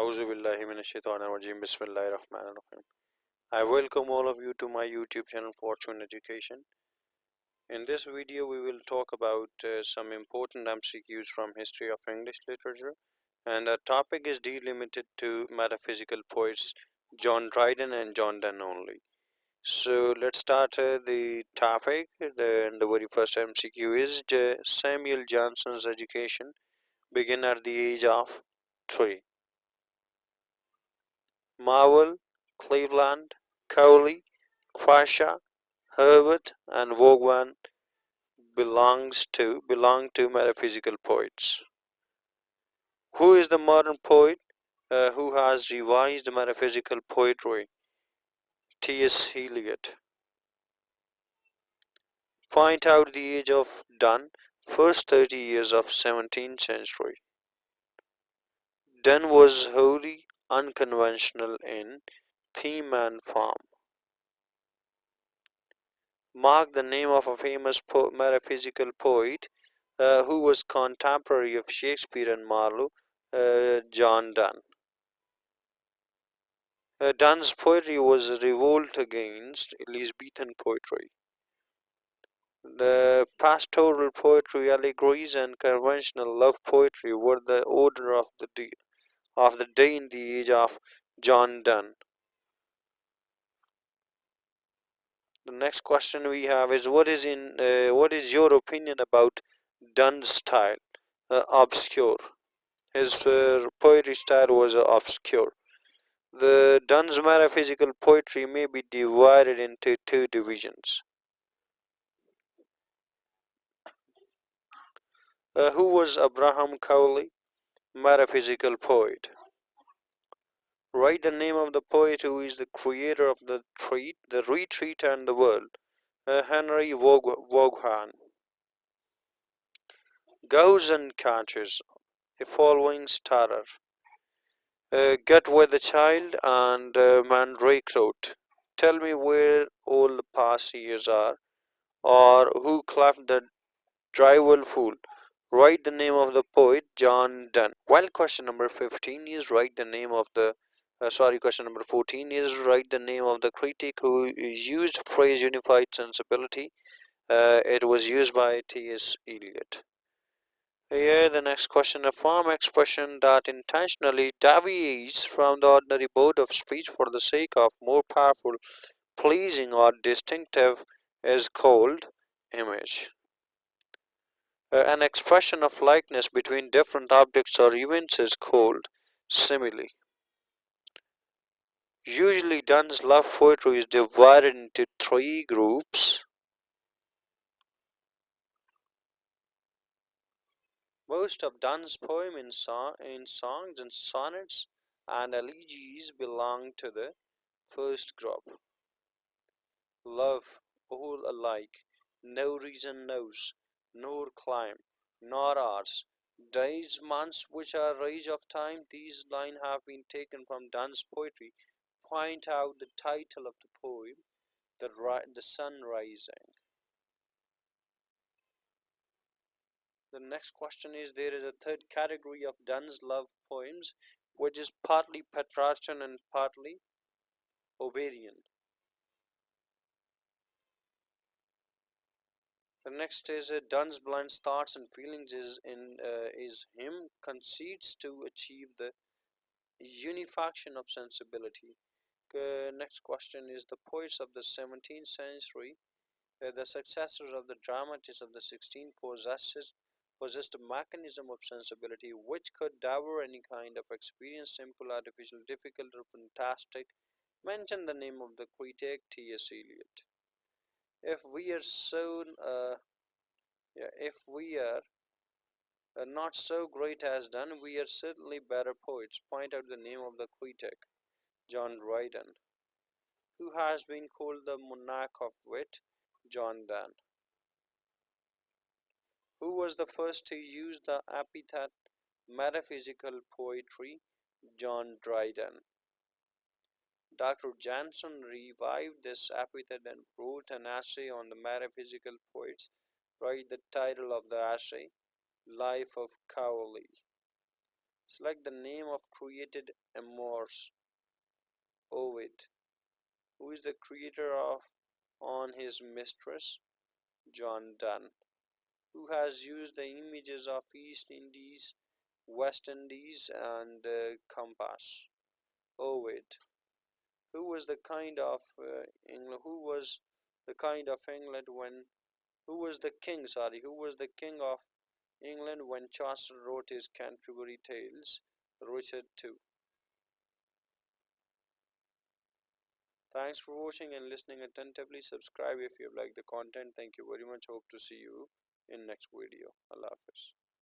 Auzu billahi minash shaitanir rajim. Bismillahir rahmanir rahim. I welcome all of you to my YouTube channel Fortune Education. In this video, we will talk about some important MCQs from history of English literature, and the topic is delimited to metaphysical poets John Dryden and John Donne only. So let's start the topic. The very first MCQ is Samuel Johnson's education began at the age of 3. Marvel, Cleveland, Cowley, Quasha, Herbert, and Vaughan belong to metaphysical poets. Who is the modern poet who has revised metaphysical poetry? T.S. Eliot. Point out the age of Donne, first 30 years of 17th century. Donne was wholly unconventional in theme and form. Mark the name of a famous metaphysical poet who was contemporary of Shakespeare and Marlowe, John Donne. Donne's poetry was a revolt against Elizabethan poetry. The pastoral poetry, allegories, and conventional love poetry were the order of the day in the age of John Donne. The next question we have is what is your opinion about Donne's style? Obscure. His poetry style was obscure. The Donne's metaphysical poetry may be divided into two divisions. Who was Abraham Cowley? Metaphysical poet. Write the name of the poet who is the creator of the retreat, and the world. Henry Vaughan. Goes and catches a following starter. Get with the child and Mandrake wrote. Tell me where all the past years are, or who cleft the drivel fool. Write the name of the poet John Donne. While question number 15 is write the name of the question number 14 is write the name of the critic who used phrase unified sensibility. It was used by T.S. Eliot. Here, the next question, a form expression that intentionally deviates from the ordinary mode of speech for the sake of more powerful, pleasing, or distinctive is called image. An expression of likeness between different objects or events is called simile. Usually, Donne's love poetry is divided into three groups. Most of Donne's poems in songs and sonnets and elegies belong to the first group. Love, all alike, no reason knows, nor clime, nor ours. Days, months, which are rage of time, these lines have been taken from Donne's poetry. Point out the title of the poem, The Sun Rising. The next question is there is a third category of Donne's love poems, which is partly Petrarchan and partly Ovarian. The next is Donne's blind thoughts and feelings is him concedes to achieve the unification of sensibility. Next question is the poets of the 17th century, the successors of the dramatists of the 16th possessed a mechanism of sensibility which could devour any kind of experience, simple, artificial, difficult, or fantastic. Mention the name of the critic T.S. Eliot. If we are so if we are not so great as Donne, we are certainly better poets. Point out the name of the critic, John Dryden. Who has been called the monarch of wit, John Donne. Who was the first to use the epithet metaphysical poetry, John Dryden. Dr. Johnson revived this epithet and wrote an essay on the metaphysical poets. Write the title of the essay, Life of Cowley. Select the name of created Amors. Ovid. Who is the creator of On His Mistress? John Donne. Who has used the images of East Indies, West Indies, and compass? Ovid. Who was the kind of England? Who was the kind of England when? Who was the king? Sorry, who was the king of England when Chaucer wrote his Canterbury Tales? Richard II. Thanks for watching and listening attentively. Subscribe if you have liked the content. Thank you very much. Hope to see you in next video. Allah Hafiz.